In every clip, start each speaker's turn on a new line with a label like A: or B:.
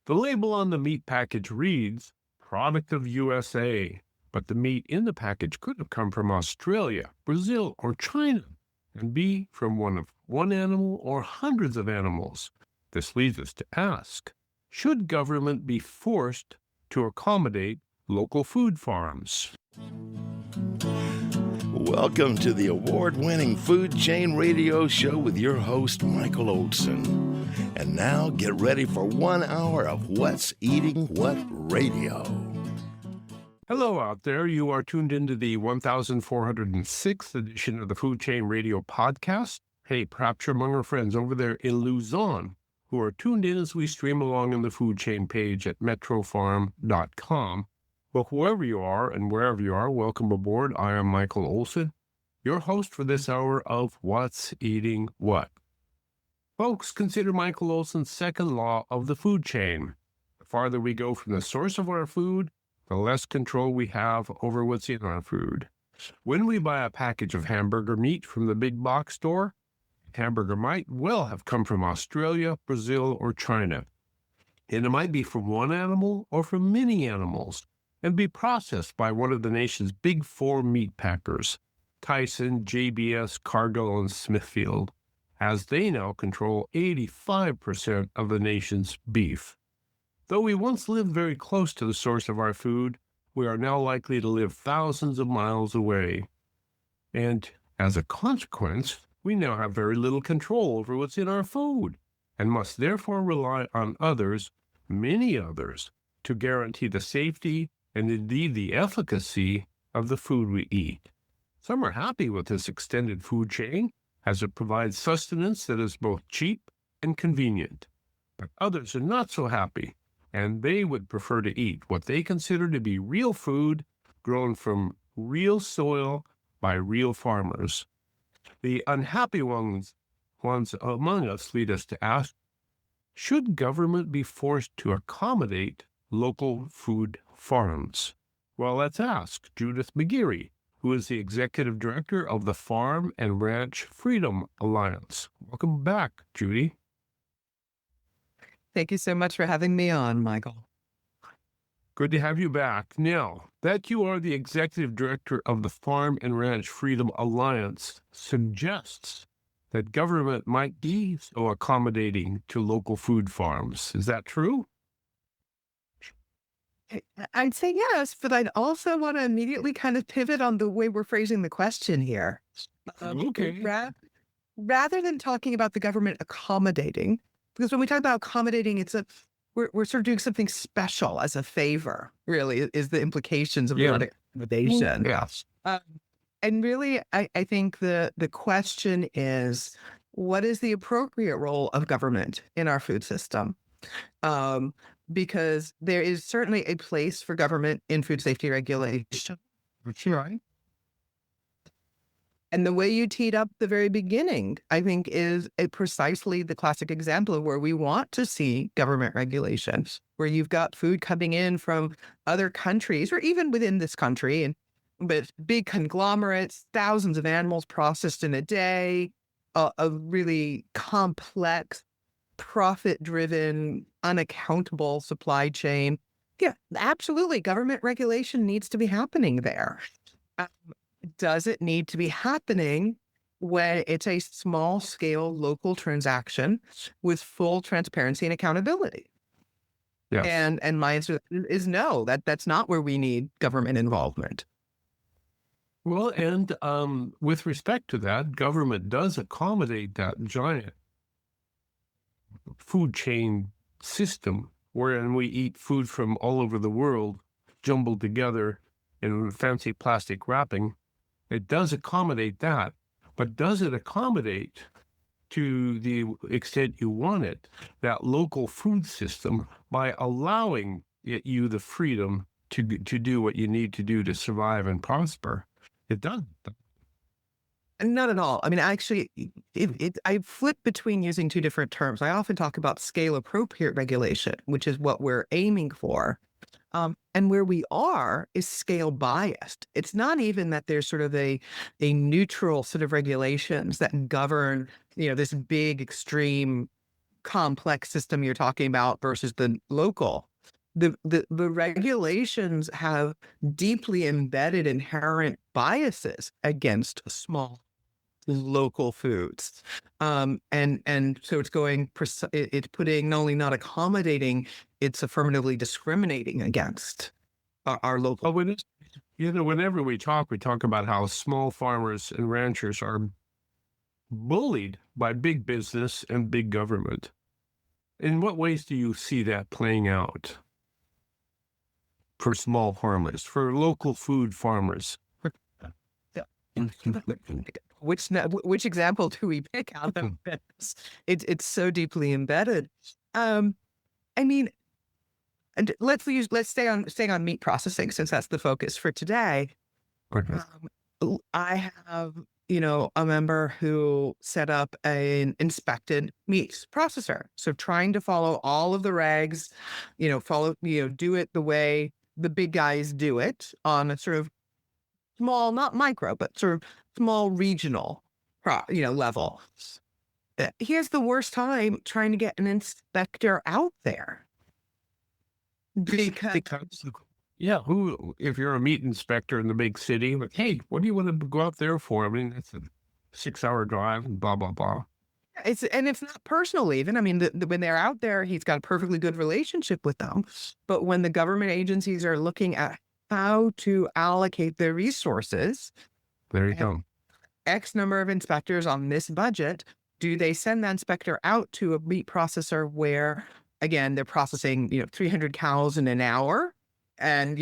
A: The label on the meat package reads, Product of USA, but the meat in the package could have come from Australia, Brazil, or China, and be from one animal or hundreds of animals. This leads us to ask, should government be forced to accommodate local food farms?
B: Welcome to the award-winning Food Chain Radio Show with your host, Michael Olson. And now get ready for 1 hour of What's Eating What Radio.
A: Hello out there. You are tuned into the 1406th edition of the Food Chain Radio podcast. Hey, perhaps you're among our friends over there in Luzon who are tuned in as we stream along in the Food Chain page at metrofarm.com. Well, whoever you are and wherever you are, welcome aboard. I am Michael Olson, your host for this hour of What's Eating What. Folks, consider Michael Olson's second law of the food chain. The farther we go from the source of our food, the less control we have over what's in our food. When we buy a package of hamburger meat from the big box store, hamburger might well have come from Australia, Brazil, or China. And it might be from one animal or from many animals, and be processed by one of the nation's big four meat packers, Tyson, JBS, Cargill, and Smithfield, as they now control 85% of the nation's beef. Though we once lived very close to the source of our food, we are now likely to live thousands of miles away. And as a consequence, we now have very little control over what's in our food, and must therefore rely on others, many others, to guarantee the safety and indeed the efficacy of the food we eat. Some are happy with this extended food chain, as it provides sustenance that is both cheap and convenient. But others are not so happy, and they would prefer to eat what they consider to be real food grown from real soil by real farmers. The unhappy ones among us lead us to ask, should government be forced to accommodate local food farms? Well, let's ask Judith McGeary, who is the Executive Director of the Farm and Ranch Freedom Alliance. Welcome back, Judy.
C: Thank you so much for having me on, Michael.
A: Good to have you back. Now, that you are the Executive Director of the Farm and Ranch Freedom Alliance suggests that government might be so accommodating to local food farms. Is that true?
C: I'd say yes, but I'd also want to immediately kind of pivot on the way we're phrasing the question here.
A: Okay.
C: Rather than talking about the government accommodating, because when we talk about accommodating, we're sort of doing something special as a favor, really, is the implications of the word accommodation.
A: Yes.
C: And really, I think the question is, what is the appropriate role of government in our food system? Because there is certainly a place for government in food safety regulation.
A: Right.
C: And the way you teed up the very beginning, I think, is precisely the classic example of where we want to see government regulations, where you've got food coming in from other countries or even within this country, but big conglomerates, thousands of animals processed in a day, a really complex, profit-driven, unaccountable supply chain. Yeah, absolutely. Government regulation needs to be happening there. Does it need to be happening when it's a small-scale local transaction with full transparency and accountability?
A: Yes.
C: And my answer is no. That's not where we need government involvement.
A: Well, and with respect to that, government does accommodate that giant food chain system wherein we eat food from all over the world jumbled together in fancy plastic wrapping. It does accommodate that, but does it accommodate, to the extent you want it, that local food system by allowing you the freedom to do what you need to do to survive and prosper? It doesn't.
C: Not at all. I mean, actually, I flip between using two different terms. I often talk about scale appropriate regulation, which is what we're aiming for. And where we are is scale biased. It's not even that there's sort of a neutral set of regulations that govern, this big extreme complex system you're talking about versus the local. The regulations have deeply embedded inherent biases against small local foods. And so it's it's putting not only not accommodating, it's affirmatively discriminating against our local.
A: Whenever we talk about how small farmers and ranchers are bullied by big business and big government. In what ways do you see that playing out for small farmers, for local food farmers?
C: Which example do we pick out of this? It's so deeply embedded. I mean, and let's stay on meat processing, since that's the focus for today.
A: Okay.
C: I have, a member who set up an inspected meat processor. So trying to follow all of the regs, do it the way the big guys do it on a sort of small, not micro, but sort of small regional, level. Here's the worst time trying to get an inspector out there. Because
A: if you're a meat inspector in the big city, like, hey, what do you want to go out there for? I mean, it's a 6-hour drive, and blah, blah, blah.
C: It's not personal even. I mean, when they're out there, he's got a perfectly good relationship with them. But when the government agencies are looking at how to allocate their resources,
A: there you go.
C: X number of inspectors on this budget, do they send that inspector out to a meat processor where, again, they're processing, 300 cows in an hour, and,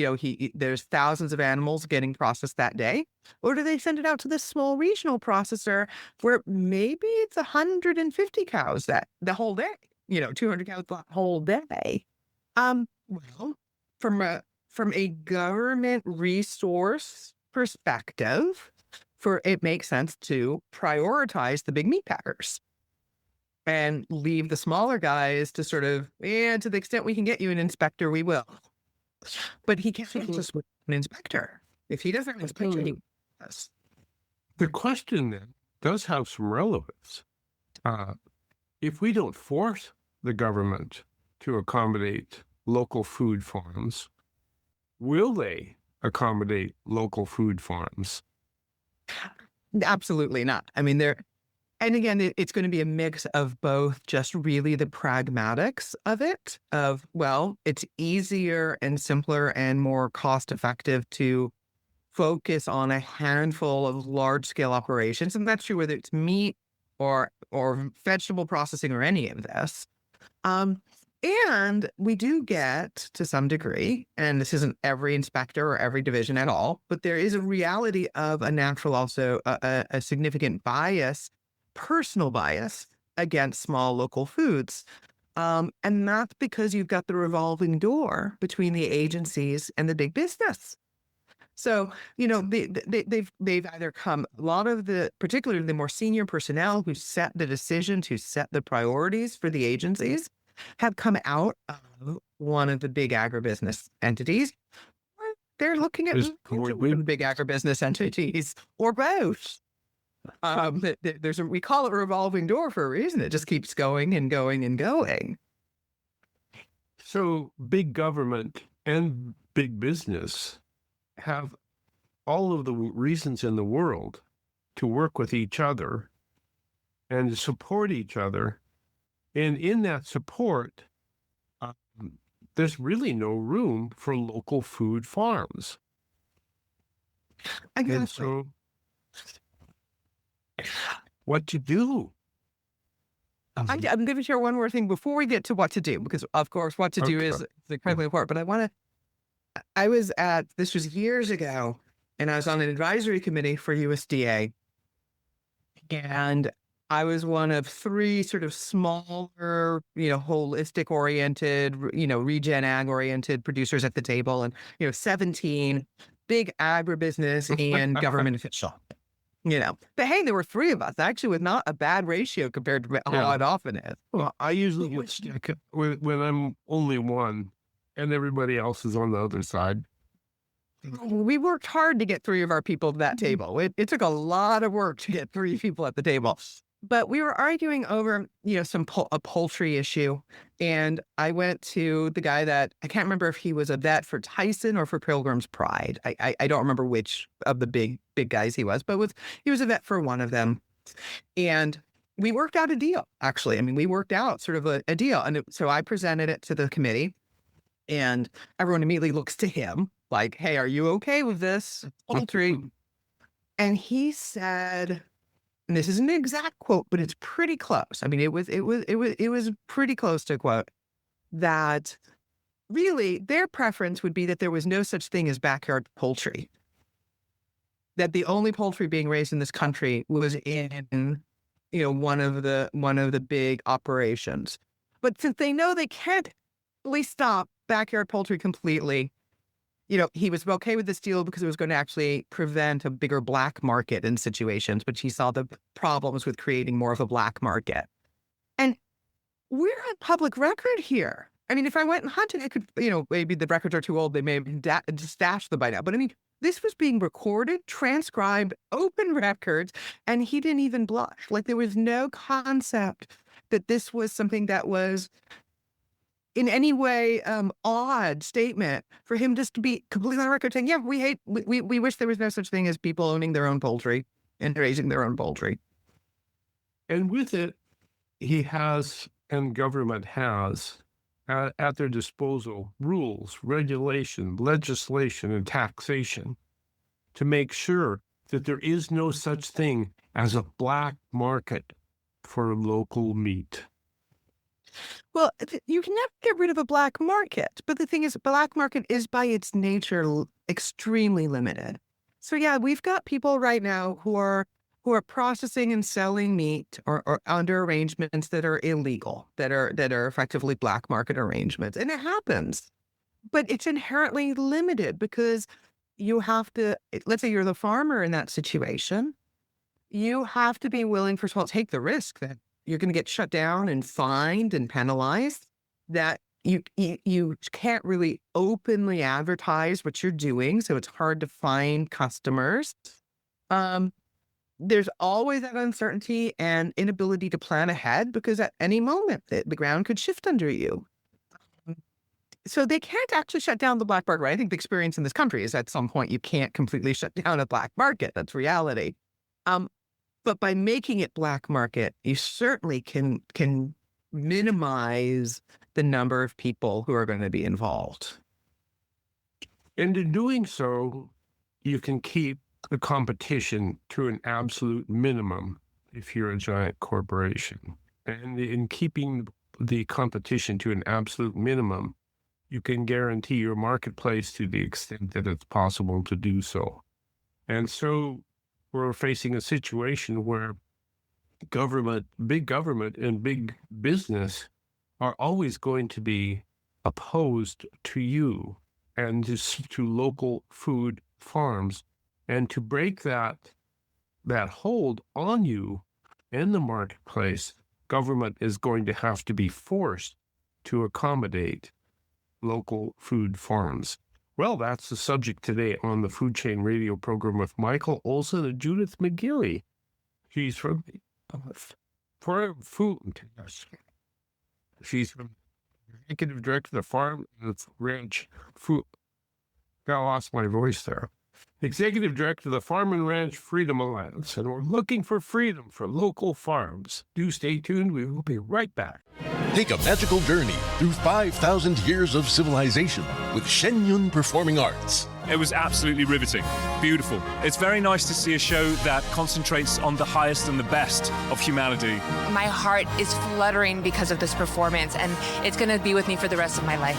C: there's thousands of animals getting processed that day? Or do they send it out to this small regional processor where maybe it's 150 cows the whole day, 200 cows the whole day? Well, from a government resource perspective, it makes sense to prioritize the big meat packers and leave the smaller guys to sort of, to the extent we can get you an inspector, we will. But he can't just with an inspector. If he doesn't have an inspector, he does.
A: The question then does have some relevance. If we don't force the government to accommodate local food farms, will they accommodate local food farms?
C: Absolutely not. I mean, and again, it's going to be a mix of both, just really the pragmatics of it, it's easier and simpler and more cost effective to focus on a handful of large scale operations. And that's true whether it's meat or vegetable processing or any of this. And we do get, to some degree, and this isn't every inspector or every division at all, but there is a reality of a natural, also a significant bias, personal bias against small local foods. And that's because you've got the revolving door between the agencies and the big business. So, they've either come, a lot of particularly the more senior personnel who set the decisions, who set the priorities for the agencies, have come out of one of the big agribusiness entities. They're looking at big agribusiness entities, or both. We call it a revolving door for a reason. It just keeps going and going and going.
A: So big government and big business have all of the reasons in the world to work with each other and to support each other. And in that support, there's really no room for local food farms.
C: Exactly.
A: And so, what to do?
C: I'm going to share one more thing before we get to what to do, because of course, what to do is incredibly important. But this was years ago, and I was on an advisory committee for USDA, and I was one of 3 sort of smaller, holistic oriented, regen ag oriented producers at the table, and, 17 big agribusiness and government official, but hey, there were 3 of us. Actually, was not a bad ratio compared to how it often is.
A: Well, I usually get stuck when I'm only one and everybody else is on the other side.
C: We worked hard to get 3 of our people to that table. It took a lot of work to get 3 people at the table. But we were arguing over, a poultry issue. And I went to the guy that I can't remember if he was a vet for Tyson or for Pilgrim's Pride. I don't remember which of the big guys he was, but he was a vet for one of them. And we worked out a deal, actually. I mean, we worked out sort of a deal. And so I presented it to the committee, and everyone immediately looks to him like, hey, are you okay with this poultry? And he said, and this isn't an exact quote, but it's pretty close. I mean, it was pretty close to a quote, that really their preference would be that there was no such thing as backyard poultry. That the only poultry being raised in this country was in, one of the big operations. But since they know they can't really stop backyard poultry completely, he was okay with this deal because it was going to actually prevent a bigger black market in situations, but he saw the problems with creating more of a black market. And we're on public record here. I mean, if I went and hunted, I could, maybe the records are too old. They may have stashed them by now. But I mean, this was being recorded, transcribed, open records, and he didn't even blush. Like, there was no concept that this was something that was in any way odd statement for him just to be completely on record saying, yeah, we wish there was no such thing as people owning their own poultry and raising their own poultry.
A: And with it, he has, and government has, at their disposal, rules, regulation, legislation, and taxation to make sure that there is no such thing as a black market for local meat.
C: Well, you can never get rid of a black market, but the thing is, black market is by its nature extremely limited. So yeah, we've got people right now who are processing and selling meat or under arrangements that are illegal, that are effectively black market arrangements, and it happens. But it's inherently limited because you have to. Let's say you're the farmer in that situation, you have to be willing, first of all, to take the risk that you're going to get shut down and fined and penalized, that you can't really openly advertise what you're doing, so it's hard to find customers. There's always that uncertainty and inability to plan ahead because at any moment the ground could shift under you. So they can't actually shut down the black market. Right? I think the experience in this country is at some point you can't completely shut down a black market. That's reality. But by making it black market, you certainly can minimize the number of people who are going to be involved.
A: And in doing so, you can keep the competition to an absolute minimum if you're a giant corporation. And in keeping the competition to an absolute minimum, you can guarantee your marketplace to the extent that it's possible to do so. And so we're facing a situation where big government and big business are always going to be opposed to you and to local food farms. And to break that hold on you in the marketplace, government is going to have to be forced to accommodate local food farms. Well, that's the subject today on the Food Chain Radio program with Michael Olson and Judith McGeary. She's from Food. She's from Executive Director of the Farm and Ranch Food. I lost my voice there. Executive Director of the Farm and Ranch Freedom Alliance, and we're looking for freedom for local farms. Do stay tuned. We will be right back.
D: Take a magical journey through 5,000 years of civilization with Shenyun Performing Arts.
E: It was absolutely riveting. Beautiful. It's very nice to see a show that concentrates on the highest and the best of humanity.
F: My heart is fluttering because of this performance, and it's going to be with me for the rest of my life.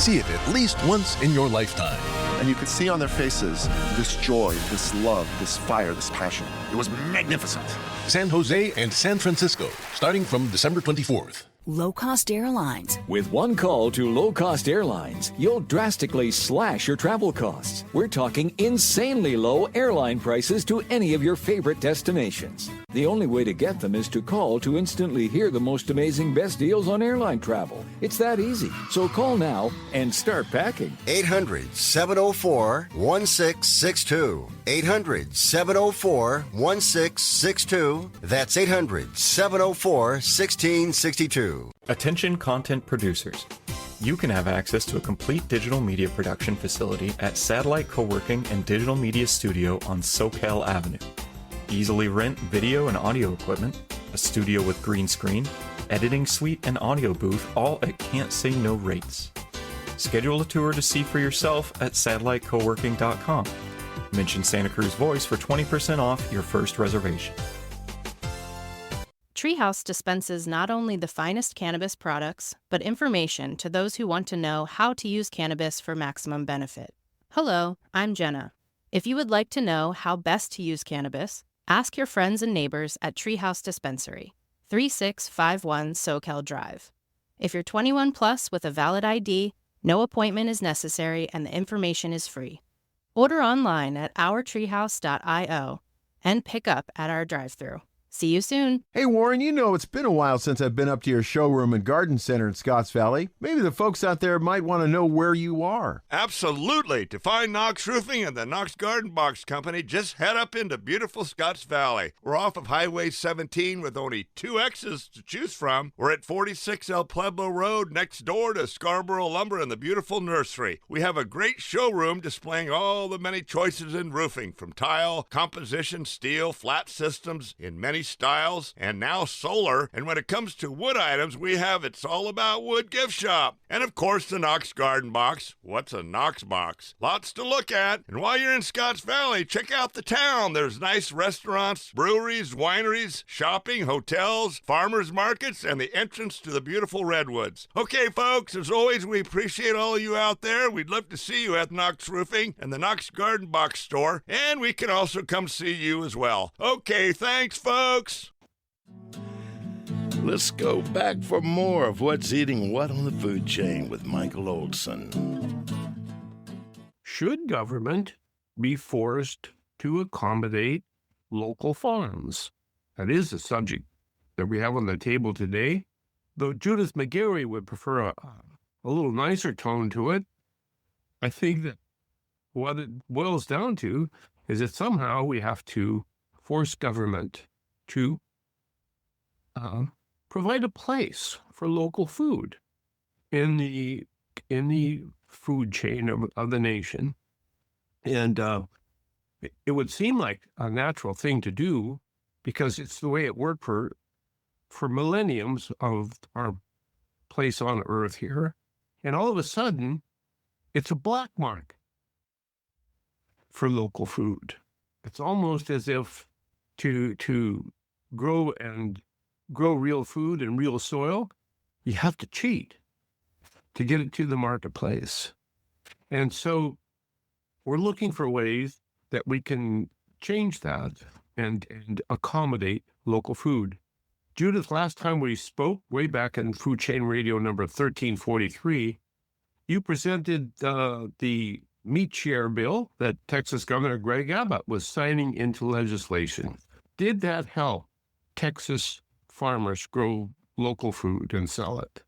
D: See it at least once in your lifetime.
G: And you could see on their faces this joy, this love, this fire, this passion. It was magnificent.
D: San Jose and San Francisco, starting from December 24th.
H: Low-cost airlines.
I: With one call to low-cost airlines, you'll drastically slash your travel costs. We're talking insanely low airline prices to any of your favorite destinations. The only way to get them is to call to instantly hear the most amazing best deals on airline travel. It's that easy. So call now and start packing.
J: 800-704-1662. 800-704-1662. That's 800-704-1662.
K: Attention content producers. You can have access to a complete digital media production facility at Satellite Co-working and Digital Media Studio on Soquel Avenue. Easily rent video and audio equipment, a studio with green screen, editing suite, and audio booth, all at can't say no rates. Schedule a tour to see for yourself at satellitecoworking.com. Mention Santa Cruz Voice for 20% off your first reservation.
L: Treehouse dispenses not only the finest cannabis products, but information to those who want to know how to use cannabis for maximum benefit. Hello, I'm Jenna. If you would like to know how best to use cannabis, ask your friends and neighbors at Treehouse Dispensary, 3651 Soquel Drive. If you're 21 plus with a valid ID, no appointment is necessary and the information is free. Order online at ourtreehouse.io and pick up at our drive-thru. See you soon.
M: Hey, Warren, you know it's been a while since I've been up to your showroom and garden center in Scotts Valley. Maybe the folks out there might want to know where you are.
N: Absolutely. To find Knox Roofing and the Knox Garden Box Company, just head up into beautiful Scotts Valley. We're off of Highway 17 with only 2 X's to choose from. We're at 46 El Pueblo Road, next door to Scarborough Lumber and the beautiful nursery. We have a great showroom displaying all the many choices in roofing, from tile, composition, steel, flat systems in many styles, and now solar. And when it comes to wood items, we have It's All About Wood gift shop. And of course, the Knox Garden Box. What's a Knox box? Lots to look at. And while you're in Scotts Valley, check out the town. There's nice restaurants, breweries, wineries, shopping, hotels, farmers markets, and the entrance to the beautiful redwoods. Okay, folks, as always, we appreciate all of you out there. We'd love to see you at Knox Roofing and the Knox Garden Box store, and we can also come see you as well. Okay, thanks, folks.
B: Let's go back for more of What's Eating What on the Food Chain with Michael Olson.
A: Should government be forced to accommodate local farms? That is the subject that we have on the table today, though Judith McGeary would prefer a little nicer tone to it. I think that what it boils down to is that somehow we have to force government to provide a place for local food in the food chain of the nation. And it would seem like a natural thing to do because it's the way it worked for millenniums of our place on Earth here. And all of a sudden, it's a black mark for local food. It's almost as if to grow real food in real soil, you have to cheat to get it to the marketplace. And so we're looking for ways that we can change that and accommodate local food. Judith, last time we spoke, way back in Food Chain Radio number 1343, you presented the meat share bill that Texas Governor Greg Abbott was signing into legislation. Did that help Texas farmers grow local food and sell it?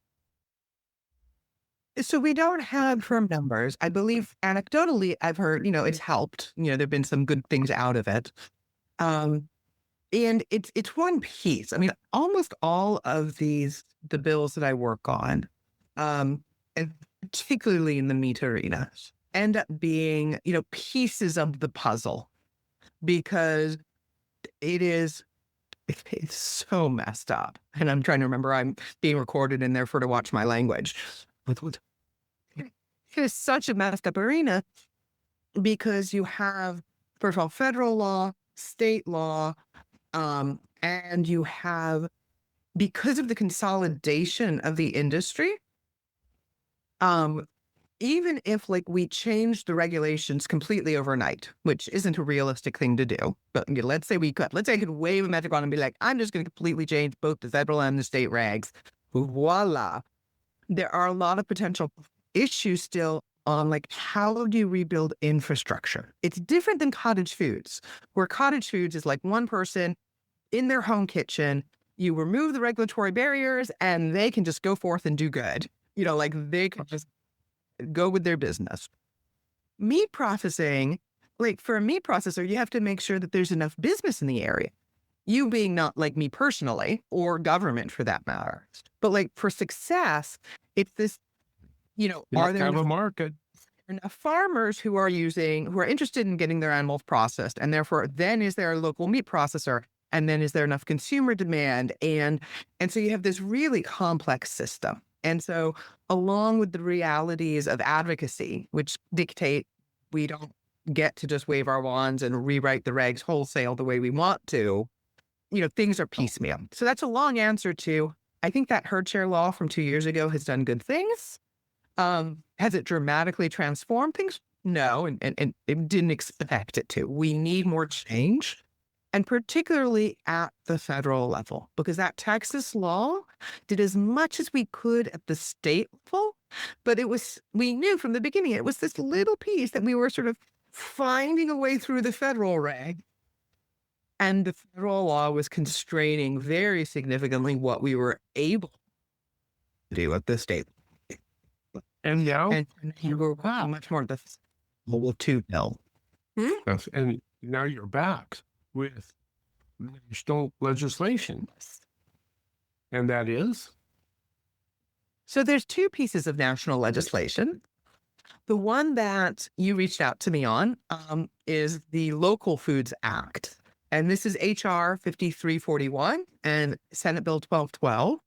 C: So we don't have firm numbers. I believe anecdotally, I've heard, it's helped. There've been some good things out of it. And it's one piece. I mean, almost all of the bills that I work on, and particularly in the meat arena, end up being, pieces of the puzzle, because it's so messed up. And I'm trying to remember, I'm being recorded and therefore to watch my language. It is such a messed up arena because you have, first of all, federal law, state law, and you have, because of the consolidation of the industry, even if we change the regulations completely overnight, which isn't a realistic thing to do, but let's say I could wave a magic wand and be like, I'm just going to completely change both the federal and the state regs. Voila. There are a lot of potential issues still on how do you rebuild infrastructure? It's different than cottage foods, where cottage foods is one person in their home kitchen. You remove the regulatory barriers and they can just go forth and do good. Like they can just go with their business. Meat processing, like for a meat processor, you have to make sure that there's enough business in the area. You being not like me personally or government for that matter. But like for success, it's this, are there
A: have a market?
C: Enough farmers who are interested in getting their animals processed, and therefore then is there a local meat processor, and then is there enough consumer demand, and so you have this really complex system. And so along with the realities of advocacy, which dictate we don't get to just wave our wands and rewrite the regs wholesale the way we want to, things are piecemeal. So that's a long answer to, I think that herd share law from 2 years ago has done good things. Has it dramatically transformed things? No, and it didn't expect it to. We need more change, and particularly at the federal level, because that Texas law did as much as we could at the state level, but we knew from the beginning it was this little piece that we were sort of finding a way through the federal reg, and the federal law was constraining very significantly what we were able to do at the state.
A: And now?
C: And we're much more the level 2 bill.
A: Yes, and now you're back with national legislation. And that is?
C: So there's 2 pieces of national legislation. The one that you reached out to me on is the Local Foods Act. And this is H.R. 5341 and Senate Bill 1212.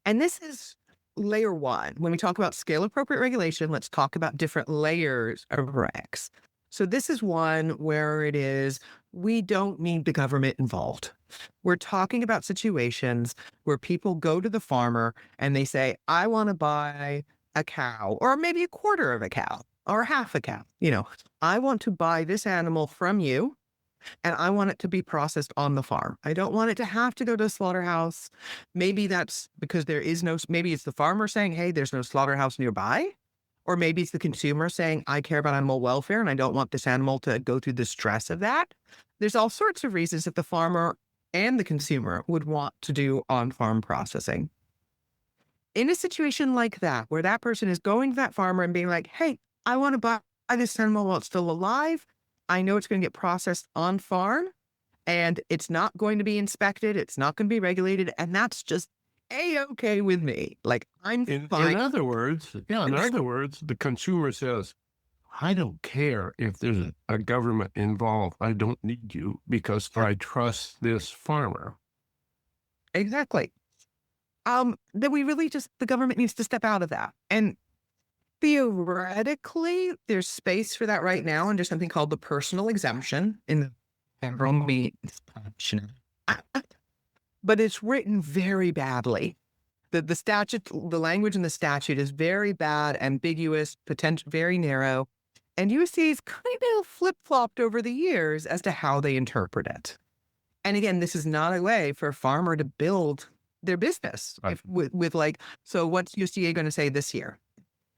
C: And this is layer 1. When we talk about scale appropriate regulation, let's talk about different layers of regs. So this is one where it is, we don't need the government involved. We're talking about situations where people go to the farmer and they say, I want to buy a cow, or maybe a quarter of a cow, or half a cow. I want to buy this animal from you, and I want it to be processed on the farm. I don't want it to have to go to a slaughterhouse. Maybe that's because maybe it's the farmer saying, hey, there's no slaughterhouse nearby. Or maybe it's the consumer saying, I care about animal welfare and I don't want this animal to go through the stress of that. There's all sorts of reasons that the farmer and the consumer would want to do on-farm processing. In a situation like that, where that person is going to that farmer and being like, hey, I want to buy this animal while it's still alive. I know it's going to get processed on farm and it's not going to be inspected. It's not going to be regulated. And that's just A-okay with me. Like, I'm fine.
A: In other words, the consumer says, I don't care if there's a government involved. I don't need you because I trust this farmer.
C: Exactly. Then the government needs to step out of that. And theoretically, there's space for that right now under something called the personal exemption in the federal meat. But it's written very badly. The statute, the language in the statute is very bad, ambiguous, very narrow. And USDA has kind of flip-flopped over the years as to how they interpret it. And again, this is not a way for a farmer to build their business with so what's USDA going to say this year?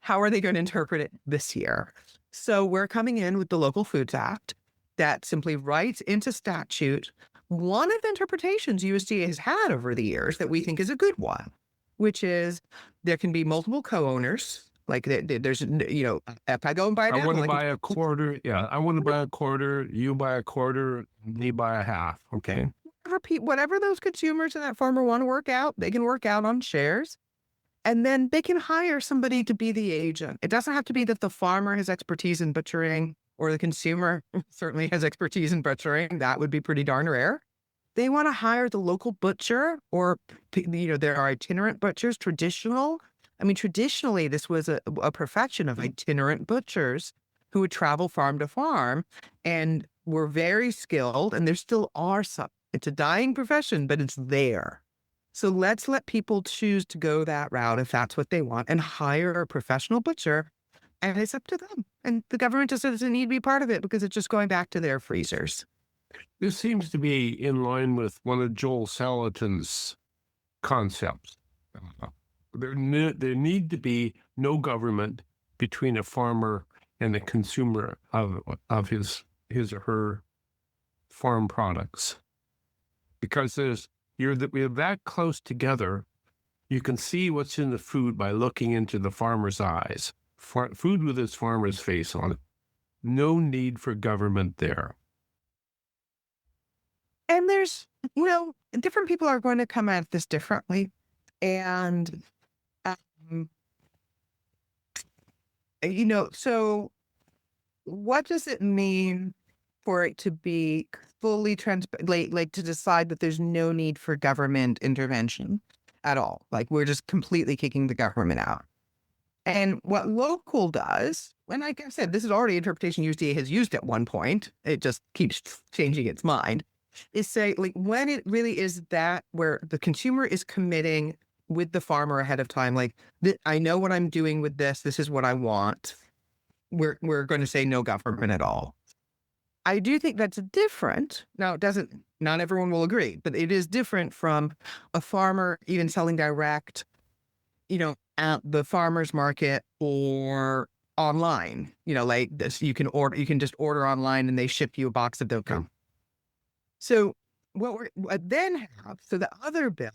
C: How are they going to interpret it this year? So we're coming in with the Local Foods Act that simply writes into statute one of the interpretations USDA has had over the years that we think is a good one, which is there can be multiple co-owners. Like there's, if I go and buy an
A: I
C: animal,
A: want to buy a quarter. Yeah, I want to buy a quarter. You buy a quarter. Me buy a half. Okay.
C: Whatever those consumers and that farmer want to work out, they can work out on shares. And then they can hire somebody to be the agent. It doesn't have to be that the farmer has expertise in butchering or the consumer certainly has expertise in butchering. That would be pretty darn rare. They want to hire the local butcher or, there are itinerant butchers, traditionally, this was a profession of itinerant butchers who would travel farm to farm and were very skilled. And there still are some. It's a dying profession, but it's there. So let's let people choose to go that route if that's what they want and hire a professional butcher. And it's up to them. And the government just doesn't need to be part of it because it's just going back to their freezers.
A: This seems to be in line with one of Joel Salatin's concepts. There need to be no government between a farmer and the consumer of his or her farm products. because we're that close together. You can see what's in the food by looking into the farmer's eyes. Food with its farmer's face on it. No need for government there.
C: And there's, different people are going to come at this differently. And, so what does it mean for it to be fully transparent, like to decide that there's no need for government intervention at all? Like we're just completely kicking the government out. And what local does, and like I said, this is already interpretation USDA has used at one point. It just keeps changing its mind. Is say, like, when it really is that where the consumer is committing with the farmer ahead of time, like, I know what I'm doing with this. This is what I want. We're going to say no government at all. I do think that's different. Now, not everyone will agree, but it is different from a farmer even selling direct, at the farmer's market or online. Like this, you can just order online and they ship you a box of dough. So what then have, so the other bill,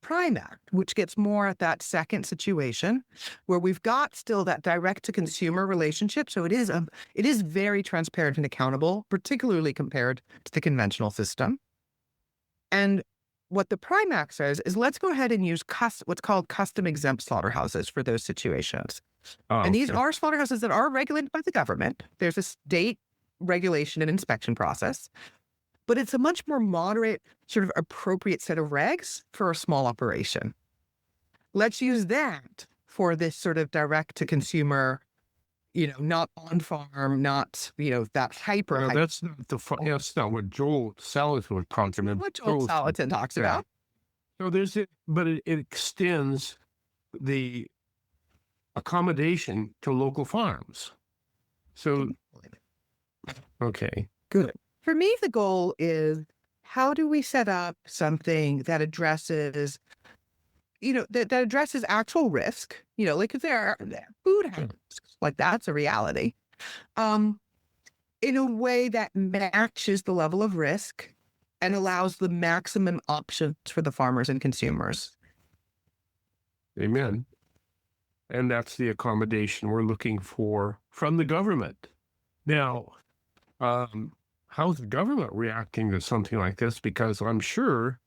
C: Prime Act, which gets more at that second situation where we've got still that direct to consumer relationship. So it is very transparent and accountable, particularly compared to the conventional system. And what the Prime Act says is let's go ahead and use what's called custom exempt slaughterhouses for those situations. And these are slaughterhouses that are regulated by the government. There's a state regulation and inspection process, but it's a much more moderate, sort of appropriate set of regs for a small operation. Let's use that for this sort of direct to consumer, not on farm, not, that hyper.
A: Well, that's not what Joel Salatin talks about.
C: What Joel Salatin talks about.
A: So but it extends the accommodation to local farms. So, okay, good.
C: For me, the goal is how do we set up something that addresses, that addresses actual risk, like if there are food risks, like that's a reality, in a way that matches the level of risk and allows the maximum options for the farmers and consumers.
A: Amen. And that's the accommodation we're looking for from the government. Now, how's the government reacting to something like this? Because I'm sure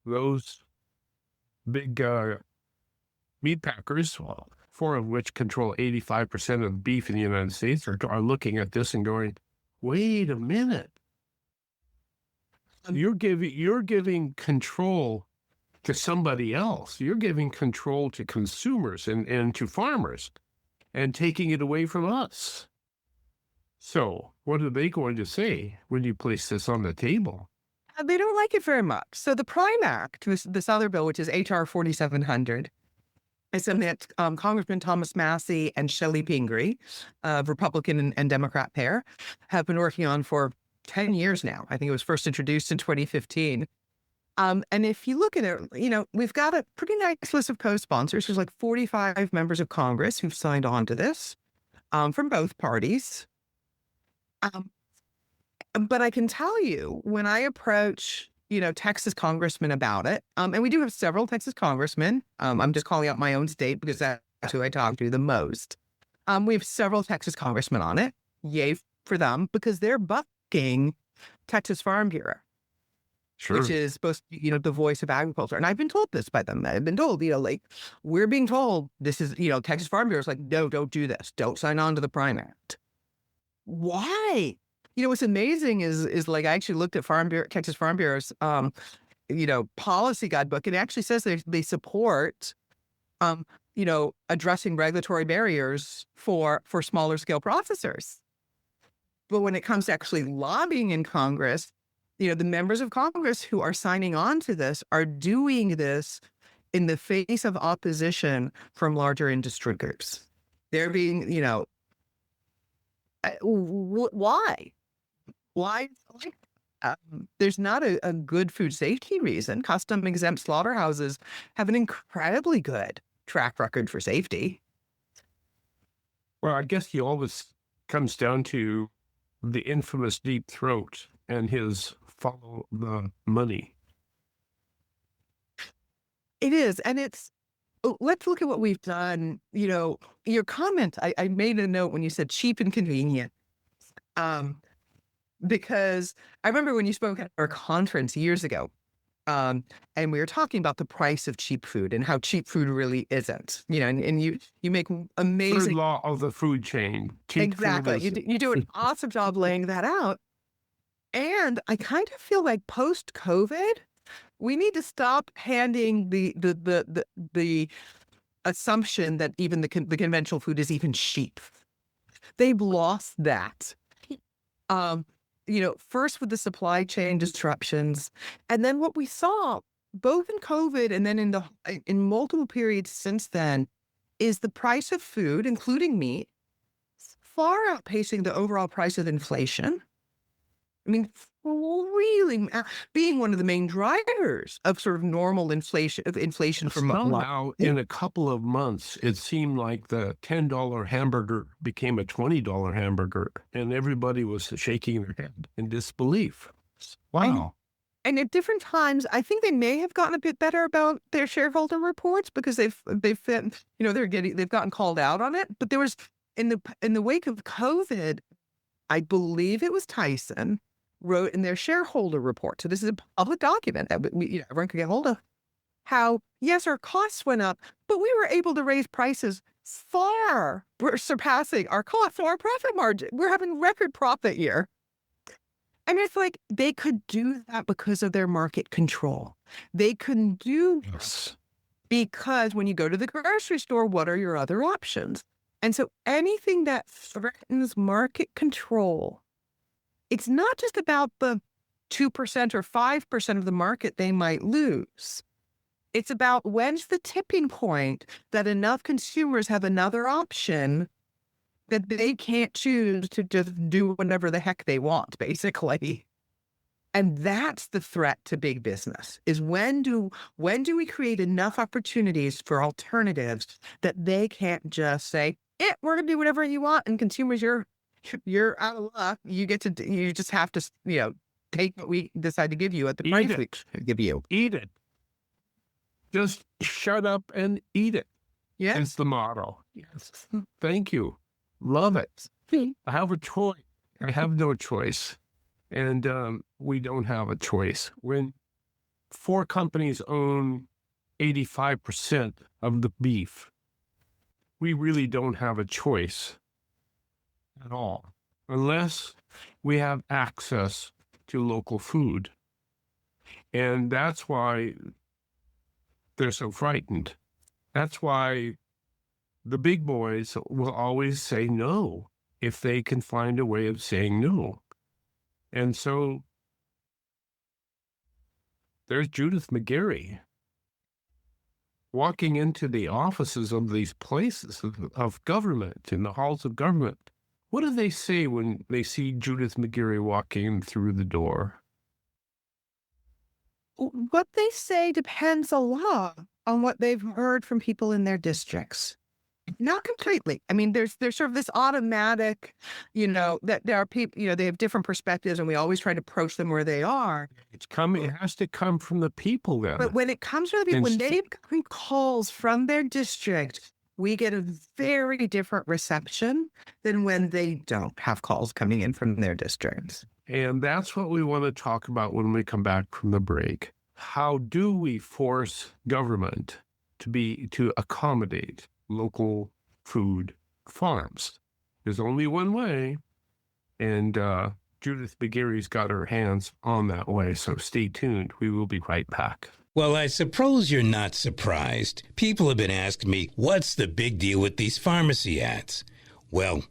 A: those big meat packers, 4 of which control 85% of beef in the United States, are looking at this and going, wait a minute. You're giving control to somebody else. You're giving control to consumers and to farmers and taking it away from us. So what are they going to say when you place this on the table?
C: They don't like it very much. So the Prime Act, this other bill, which is H.R. 4700, is something that Congressman Thomas Massey and Shelley Pingree, Republican and Democrat pair, have been working on for 10 years now. I think it was first introduced in 2015. And if you look at it, we've got a pretty nice list of co-sponsors. There's like 45 members of Congress who've signed on to this from both parties. But I can tell you, when I approach, Texas congressmen about it, and we do have several Texas congressmen. I'm just calling out my own state because that's who I talk to the most. We have several Texas congressmen on it. Yay for them, because they're bucking Texas Farm Bureau, which is supposed to be, the voice of agriculture. And I've been told this by them. I've been told, we're being told this is, Texas Farm Bureau is like, no, don't do this. Don't sign on to the Prime Act. Why? What's amazing is like, I actually looked at Texas Farm Bureau's, policy guidebook, and it actually says they support, addressing regulatory barriers for smaller scale processors. But when it comes to actually lobbying in Congress, the members of Congress who are signing on to this are doing this in the face of opposition from larger industry groups. They're being, why? Why? There's not a good food safety reason. Custom exempt slaughterhouses have an incredibly good track record for safety.
A: Well, I guess he always comes down to the infamous deep throat and his follow the money.
C: It is. And let's look at what we've done. Your comment, I made a note when you said cheap and convenient. Because I remember when you spoke at our conference years ago, and we were talking about the price of cheap food and how cheap food really isn't, and you make amazing.
A: Third law of the food chain. Cheap
C: exactly.
A: Food
C: You do an awesome job laying that out. And I kind of feel like post-COVID, we need to stop handing the assumption that even the conventional food is even cheap. They've lost that. First with the supply chain disruptions, and then what we saw both in COVID and then in multiple periods since then is the price of food, including meat, far outpacing the overall price of inflation. I mean, really being one of the main drivers of sort of normal inflation for
A: somehow in a couple of months, it seemed like the $10 hamburger became a $20 hamburger, and everybody was shaking their head in disbelief. Wow.
C: And at different times, I think they may have gotten a bit better about their shareholder reports because they've gotten called out on it. But there was in the wake of COVID, I believe it was Tyson wrote in their shareholder report. So this is a public document that everyone could get hold of. How, yes, our costs went up, but we were able to raise prices far surpassing our costs. So our profit margin, we're having record profit year. And it's like they could do that because of their market control. They couldn't do this because when you go to the grocery store, what are your other options? And so anything that threatens market control, it's not just about the 2% or 5% of the market they might lose. It's about when's the tipping point that enough consumers have another option that they can't choose to just do whatever the heck they want, basically. And that's the threat to big business, is when do we create enough opportunities for alternatives that they can't just say, we're going to do whatever you want, and consumers, you're out of luck. You just have to, take what we decide to give you at the price we give you.
A: Eat it. Just shut up and eat it.
C: Yeah.
A: It's the motto. Yes. Thank you. Love it. I have a choice. I have no choice. And we don't have a choice. When 4 companies own 85% of the beef, we really don't have a choice at all, unless we have access to local food. And that's why they're so frightened. That's why the big boys will always say no if they can find a way of saying no. And so there's Judith McGeary walking into the offices of these places of government, in the halls of government. What do they say when they see Judith McGeary walking through the door?
C: What they say depends a lot on what they've heard from people in their districts. Not completely. I mean, there's sort of this automatic, that there are people, they have different perspectives, and we always try to approach them where they are.
A: It has to come from the people then.
C: But when it comes from the people, when they've gotten calls from their district, we get a very different reception than when they don't have calls coming in from their districts.
A: And that's what we want to talk about when we come back from the break. How do we force government to accommodate local food farms? There's only one way, and Judith McGeary's got her hands on that way, so stay tuned. We will be right back.
O: Well, I suppose you're not surprised. People have been asking me, what's the big deal with these pharmacy ads? Well,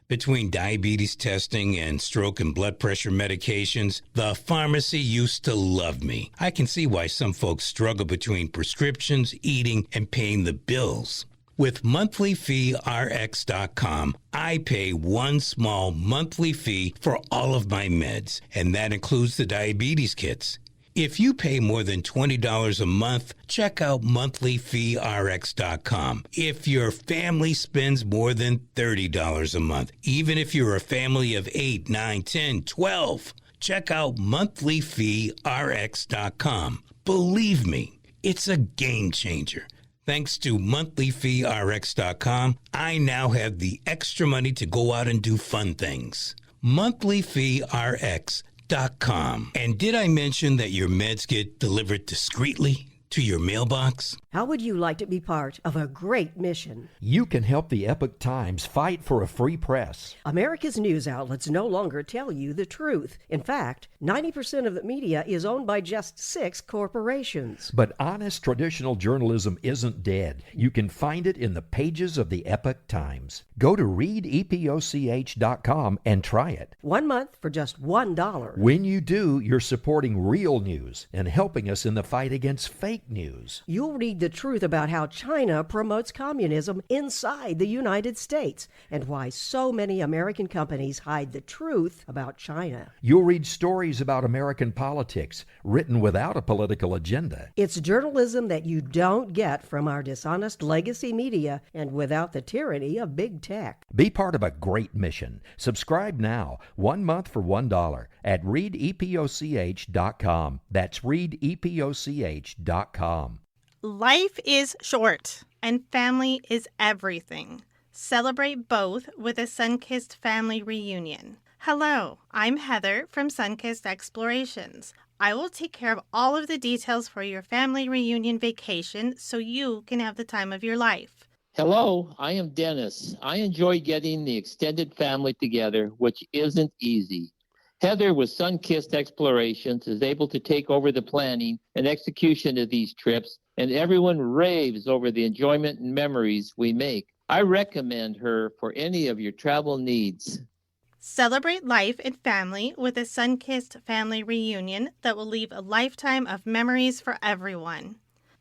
O: between diabetes testing and stroke and blood pressure medications, the pharmacy used to love me. I can see why some folks struggle between prescriptions, eating, and paying the bills. With monthlyfeerx.com, I pay one small monthly fee for all of my meds, and that includes the diabetes kits. If you pay more than $20 a month, check out monthlyfeerx.com. If your family spends more than $30 a month, even if you're a family of 8, 9, 10, 12, check out monthlyfeerx.com. Believe me, it's a game changer. Thanks to monthlyfeerx.com, I now have the extra money to go out and do fun things. monthlyfeerx.com. And did I mention that your meds get delivered discreetly to your mailbox?
P: How would you like to be part of a great mission?
Q: You can help the Epoch Times fight for a free press.
P: America's news outlets no longer tell you the truth. In fact, 90% of the media is owned by just 6 corporations.
Q: But honest traditional journalism isn't dead. You can find it in the pages of the Epoch Times. Go to readepoch.com and try it.
P: 1 month for just $1.
Q: When you do, you're supporting real news and helping us in the fight against fake news.
P: You'll read the truth about how China promotes communism inside the United States and why so many American companies hide the truth about China.
Q: You'll read stories about American politics written without a political agenda.
P: It's journalism that you don't get from our dishonest legacy media and without the tyranny of big tech.
Q: Be part of a great mission. Subscribe now, 1 month for $1 at readepoch.com. That's readepoch.com.
R: Life is short, and family is everything. Celebrate both with a Sunkissed family reunion. Hello, I'm Heather from Sunkissed Explorations. I will take care of all of the details for your family reunion vacation so you can have the time of your life.
S: Hello, I am Dennis. I enjoy getting the extended family together, which isn't easy. Heather with Sunkissed Explorations is able to take over the planning and execution of these trips, and everyone raves over the enjoyment and memories we make. I recommend her for any of your travel needs.
R: Celebrate life and family with a Sunkissed family reunion that will leave a lifetime of memories for everyone.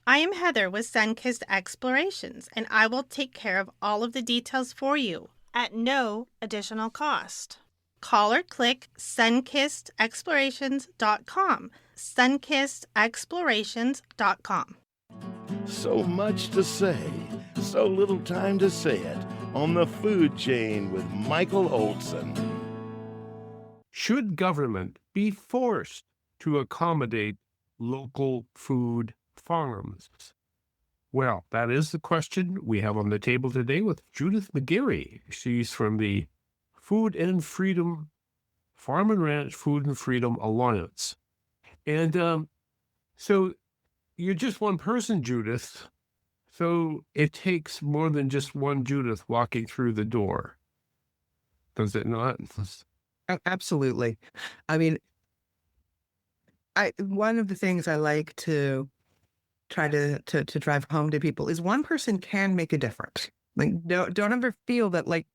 R: I am Heather with Sunkissed Explorations, and I will take care of all of the details for you at no additional cost. Call or click sunkissedexplorations.com, sunkissedexplorations.com.
B: So much to say, so little time to say it on the food chain with Michael Olson.
A: Should government be forced to accommodate local food farms? Well, that is the question we have on the table today with Judith McGeary. She's from the Food and Freedom Farm and Ranch Food and Freedom Alliance. And so you're just one person, Judith. So it takes more than just one Judith walking through the door. Does it not?
C: Absolutely. I mean, one of the things I like to try to drive home to people is one person can make a difference. Like, don't ever feel that, like,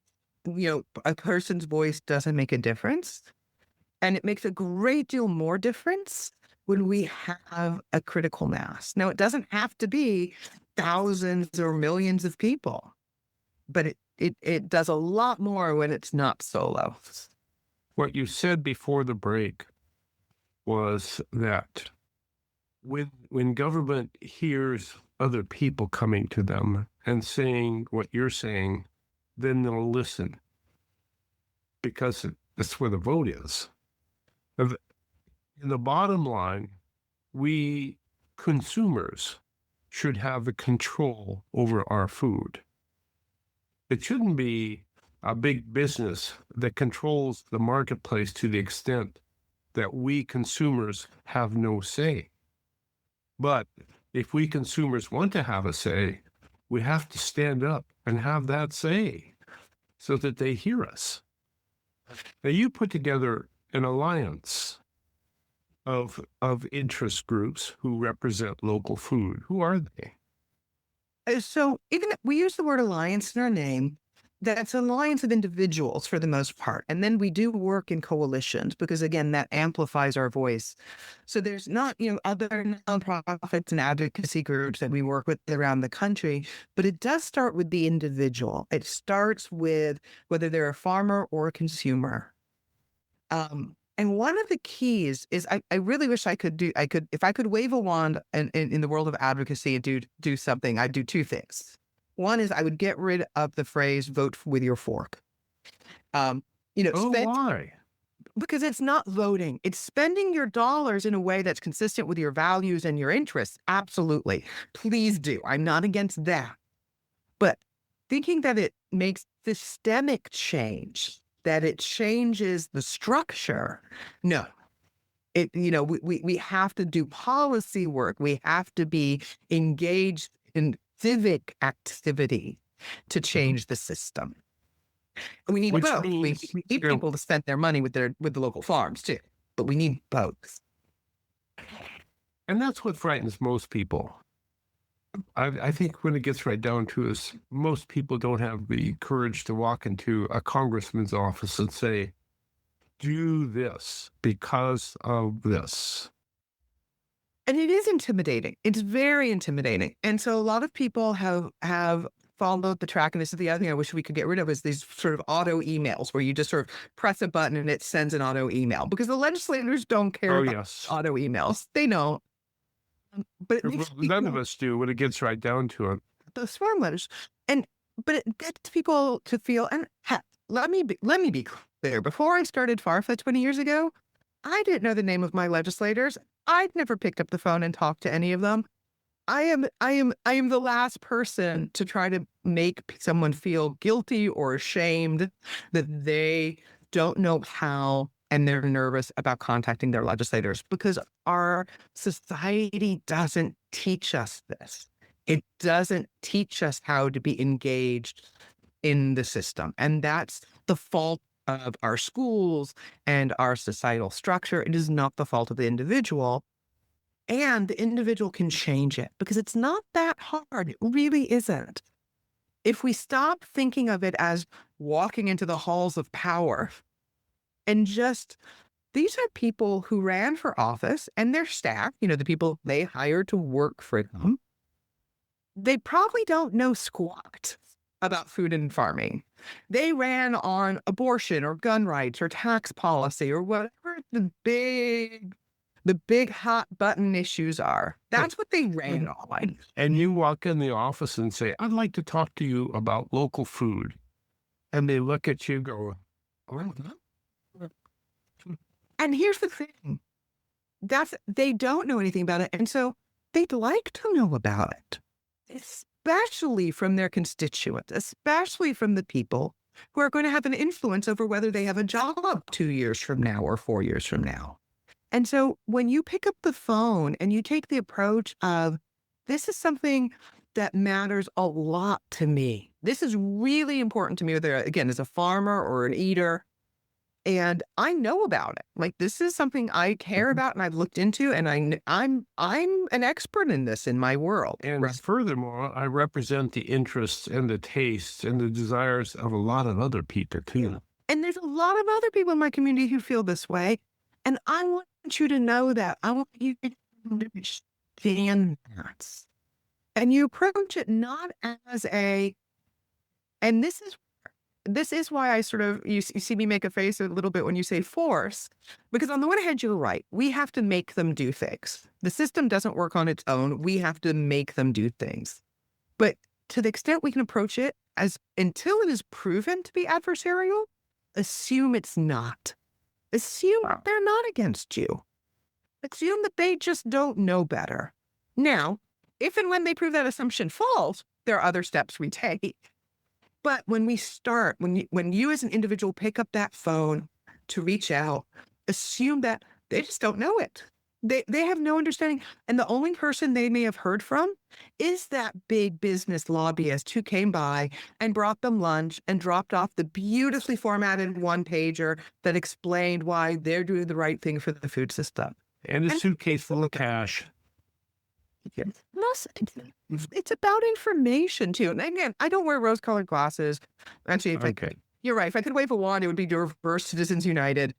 C: a person's voice doesn't make a difference. And it makes a great deal more difference when we have a critical mass. Now, it doesn't have to be thousands or millions of people, but it does a lot more when it's not solo.
A: What you said before the break was that when government hears other people coming to them and saying what you're saying, then they'll listen, because that's where the vote is. In the bottom line, we consumers should have the control over our food. It shouldn't be a big business that controls the marketplace to the extent that we consumers have no say. But if we consumers want to have a say, we have to stand up and have that say so that they hear us. Now, you put together an alliance of interest groups who represent local food. Who are they?
C: So even if we use the word alliance in our name, that's an alliance of individuals for the most part. And then we do work in coalitions because, again, that amplifies our voice. So there's not, other nonprofits and advocacy groups that we work with around the country, but it does start with the individual. It starts with whether they're a farmer or a consumer. And one of the keys is I really wish if I could wave a wand and in the world of advocacy and do something, I'd do two things. One is I would get rid of the phrase "vote with your fork."
A: Why?
C: because it's not voting. It's spending your dollars in a way that's consistent with your values and your interests. Absolutely. Please do. I'm not against that. But thinking that it makes systemic change, that it changes the structure, no. We have to do policy work. We have to be engaged in civic activity to change the system. And we need both. We need people to spend their money with the local farms too, but we need both.
A: And that's what frightens most people. I think when it gets right down to it, most people don't have the courage to walk into a congressman's office and say, do this because of this.
C: And it is intimidating. It's very intimidating. And so a lot of people have followed the track. And this is the other thing I wish we could get rid of, is these sort of auto emails where you just sort of press a button and it sends an auto email, because the legislators don't care about auto emails. They don't. But
A: none of us do when it gets right down to it.
C: The swarm letters. But it gets people to feel, and let me be clear. Before I started FARFA 20 years ago, I didn't know the name of my legislators. I'd never picked up the phone and talked to any of them. I am the last person to try to make someone feel guilty or ashamed that they don't know how and they're nervous about contacting their legislators, because our society doesn't teach us this. It doesn't teach us how to be engaged in the system. And that's the fault of our schools and our societal structure. It is not the fault of the individual. And the individual can change it, because it's not that hard. It really isn't. If we stop thinking of it as walking into the halls of power and these are people who ran for office and their staff, the people they hired to work for them, they probably don't know squat about food and farming. They ran on abortion or gun rights or tax policy or whatever the big hot button issues are. That's what they ran on.
A: And you walk in the office and say, I'd like to talk to you about local food. And they look at you and go, oh,
C: and here's the thing. They don't know anything about it. And so they'd like to know about it, especially from their constituents, especially from the people who are going to have an influence over whether they have a job 2 years from now or 4 years from now. And so when you pick up the phone and you take the approach of, this is something that matters a lot to me. This is really important to me, whether, again, as a farmer or an eater. And I know about it. Like, this is something I care about and I've looked into, and I'm an expert in this in my world.
A: And furthermore, I represent the interests and the tastes and the desires of a lot of other people too.
C: And there's a lot of other people in my community who feel this way. And I want you to know that. I want you to understand that. And you approach it not as and this is why I sort of, you see me make a face a little bit when you say force, because on the one hand, you're right. We have to make them do things. The system doesn't work on its own. We have to make them do things. But to the extent we can approach it as, until it is proven to be adversarial, assume it's not. Assume they're not against you. Assume that they just don't know better. Now, if and when they prove that assumption false, there are other steps we take. But when we start, when you as an individual pick up that phone to reach out, assume that they just don't know it. They have no understanding. And the only person they may have heard from is that big business lobbyist who came by and brought them lunch and dropped off the beautifully formatted one-pager that explained why they're doing the right thing for the food system.
A: And a suitcase full of cash.
C: It's about information too. And again, I don't wear rose-colored glasses. Actually, you're right. If I could wave a wand, it would be Reverse Citizens United.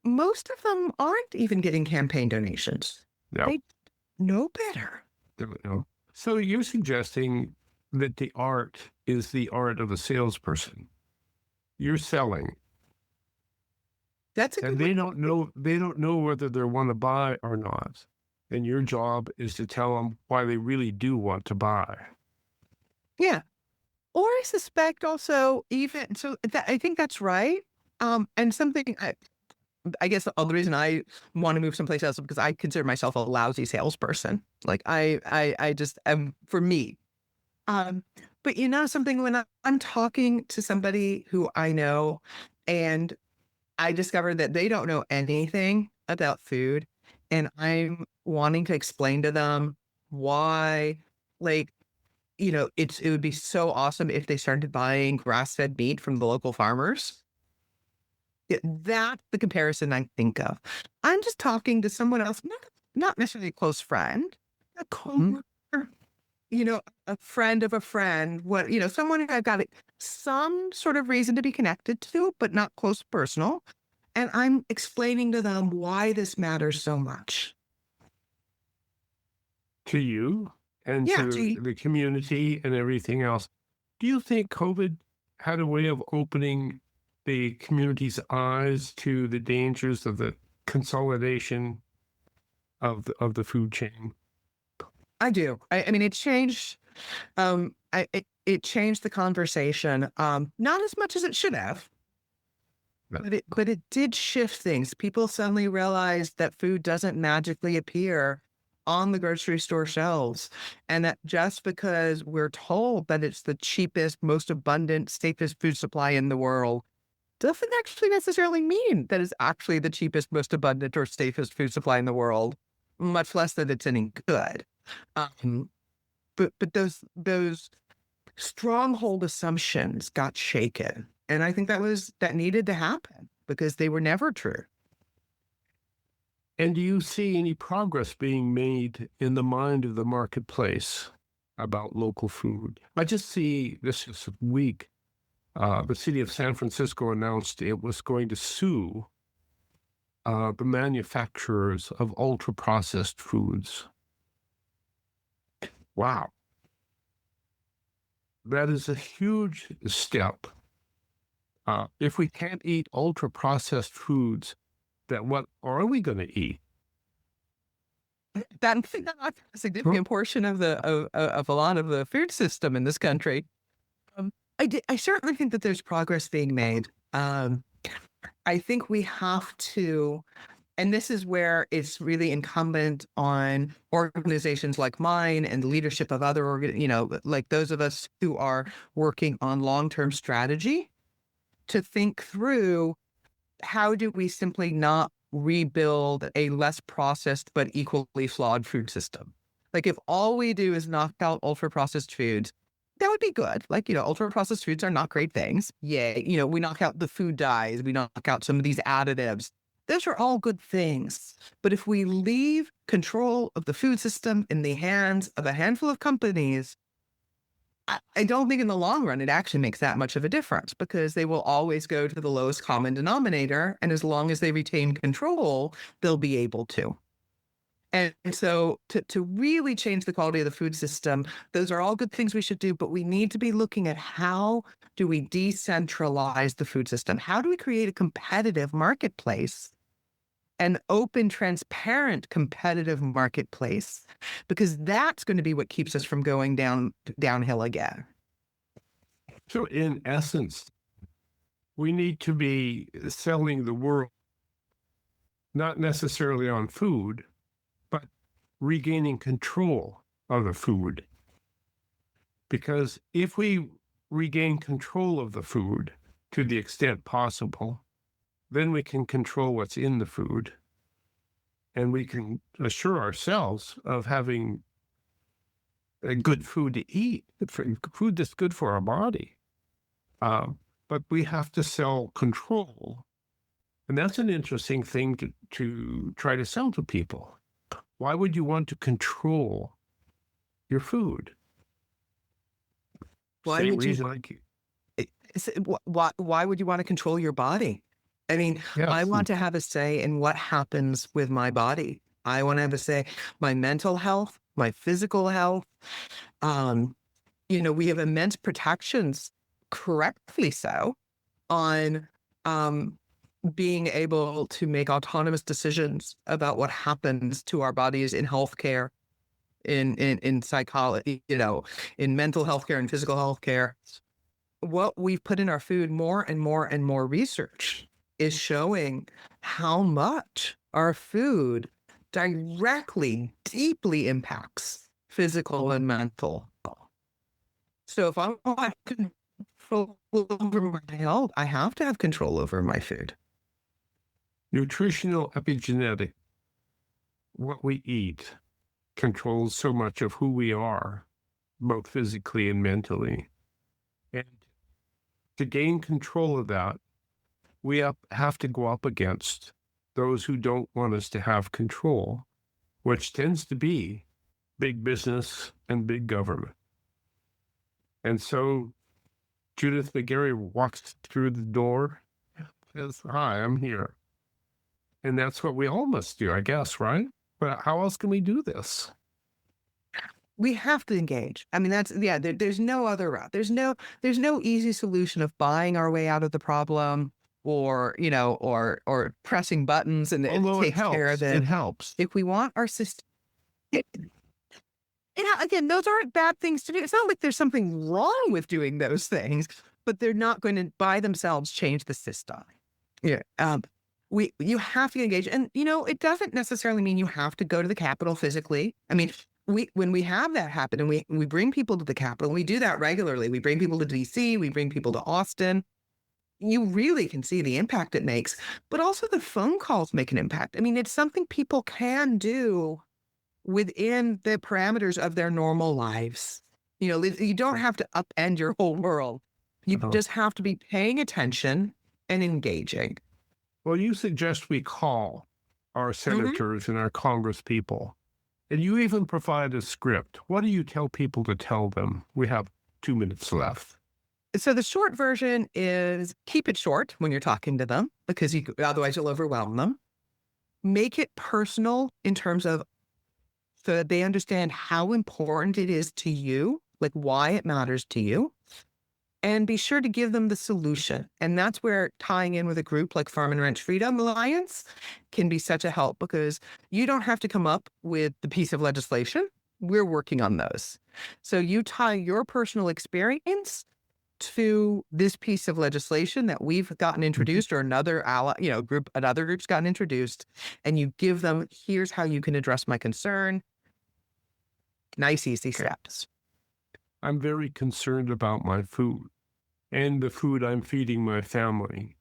C: Most of them aren't even getting campaign donations.
A: No.
C: They know better.
A: No. So you're suggesting that the art is the art of a salesperson. You're selling.
C: That's a good
A: and they don't know whether they want to buy or not. And your job is to tell them why they really do want to buy.
C: Yeah. Or I suspect also I think that's right. And something I guess the other reason I want to move someplace else is because I consider myself a lousy salesperson. Like I just am for me. But something when I'm talking to somebody who I know and I discover that they don't know anything about food and I'm wanting to explain to them why, like, it would be so awesome if they started buying grass-fed meat from the local farmers. That's the comparison I think of. I'm just talking to someone else, not necessarily a close friend, a coworker, a friend of a friend, someone who I've got some sort of reason to be connected to, but not close personal. And I'm explaining to them why this matters so much.
A: To you and
C: Yeah,
A: to the community and everything else. Do you think COVID had a way of opening the community's eyes to the dangers of the consolidation of the food chain?
C: I do. I mean, it changed. It changed the conversation. Not as much as it should have, but it did shift things. People suddenly realized that food doesn't magically appear on the grocery store shelves, and that just because we're told that it's the cheapest, most abundant, safest food supply in the world doesn't actually necessarily mean that it's actually the cheapest, most abundant, or safest food supply in the world, much less that it's any good. But those stronghold assumptions got shaken, and I think that needed to happen because they were never true.
A: And do you see any progress being made in the mind of the marketplace about local food? I just see this week, the city of San Francisco announced it was going to sue the manufacturers of ultra-processed foods. Wow. That is a huge step. If we can't eat ultra-processed foods, then what are we going to eat?
C: That's a significant portion of of a lot of the food system in this country. I certainly think that there's progress being made. I think we have to, and this is where it's really incumbent on organizations like mine and the leadership of other, like those of us who are working on long-term strategy, to think through how do we simply not rebuild a less processed but equally flawed food system. Like if all we do is knock out ultra-processed foods, that would be good. Like, ultra-processed foods are not great things. Yeah, we knock out the food dyes, we knock out some of these additives. Those are all good things. But if we leave control of the food system in the hands of a handful of companies, I don't think in the long run it actually makes that much of a difference because they will always go to the lowest common denominator. And as long as they retain control, they'll be able to. And so to really change the quality of the food system, those are all good things we should do, but we need to be looking at how do we decentralize the food system? How do we create a competitive marketplace, an open, transparent, competitive marketplace? Because that's going to be what keeps us from going downhill again.
A: So in essence, we need to be selling the world, not necessarily on food, but regaining control of the food. Because if we regain control of the food to the extent possible, then we can control what's in the food. And we can assure ourselves of having a good food to eat, food that's good for our body. But we have to sell control. And that's an interesting thing to try to sell to people. Why would you want to control your food?
C: Why would you want to control your body? I mean, yes. I want to have a say in what happens with my body. I want to have a say, my mental health, my physical health. We have immense protections, correctly so, on being able to make autonomous decisions about what happens to our bodies in healthcare, in psychology, in mental healthcare and physical healthcare. What we've put in our food, more and more and more research is showing how much our food directly, deeply impacts physical and mental health. So if I want control over my health, I have to have control over my food.
A: Nutritional epigenetic, what we eat, controls so much of who we are, both physically and mentally. And to gain control of that, we have to go up against those who don't want us to have control, which tends to be big business and big government. And so Judith McGeary walks through the door, says, "Hi, I'm here." And that's what we all must do, I guess, right? But how else can we do this?
C: We have to engage. I mean, there's no other route. There's no easy solution of buying our way out of the problem or pressing buttons and it takes care of it.
A: It helps.
C: If we want our system, again, those aren't bad things to do. It's not like there's something wrong with doing those things, but they're not going to by themselves change the system. Yeah. You have to engage. And, it doesn't necessarily mean you have to go to the Capitol physically. I mean, when we have that happen and we bring people to the Capitol, we do that regularly. We bring people to DC, we bring people to Austin. You really can see the impact it makes, but also the phone calls make an impact. I mean, it's something people can do within the parameters of their normal lives. You don't have to upend your whole world. You just have to be paying attention and engaging.
A: Well, you suggest we call our senators and our Congress people, and you even provide a script. What do you tell people to tell them? We have 2 minutes left.
C: So the short version is keep it short when you're talking to them because otherwise you'll overwhelm them. Make it personal in terms of so that they understand how important it is to you, like why it matters to you. And be sure to give them the solution. And that's where tying in with a group like Farm and Ranch Freedom Alliance can be such a help because you don't have to come up with the piece of legislation. We're working on those. So you tie your personal experience to this piece of legislation that we've gotten introduced or another group's gotten introduced, and you give them, here's how you can address my concern. Nice, easy steps.
A: I'm very concerned about my food and the food I'm feeding my family.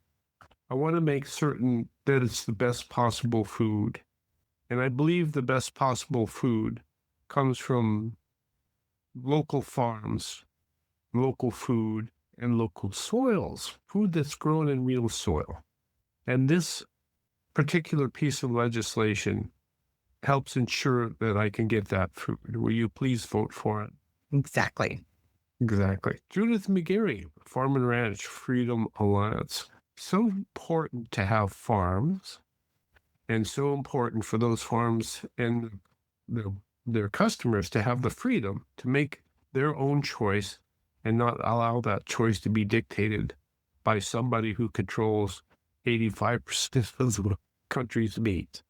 A: I want to make certain that it's the best possible food. And I believe the best possible food comes from local farms, local food, and local soils, food that's grown in real soil. And this particular piece of legislation helps ensure that I can get that food. Will you please vote for it?
C: Exactly.
A: Judith McGeary, Farm and Ranch Freedom Alliance. So important to have farms and so important for those farms and their customers to have the freedom to make their own choice and not allow that choice to be dictated by somebody who controls 85% of the country's meat.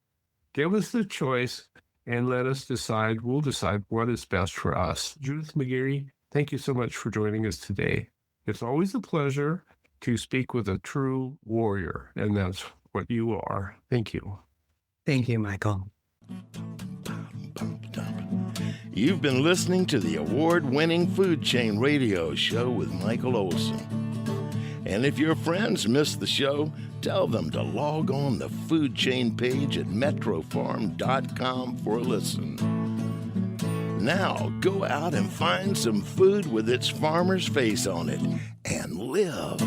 A: Give us the choice and let us decide. We'll decide what is best for us. Judith McGeary, thank you so much for joining us today. It's always a pleasure to speak with a true warrior, and that's what you are. Thank you.
C: Thank you, Michael.
B: You've been listening to the award-winning Food Chain Radio Show with Michael Olson. And if your friends missed the show, tell them to log on the Food Chain page at metrofarm.com for a listen. Now, go out and find some food with its farmer's face on it and live.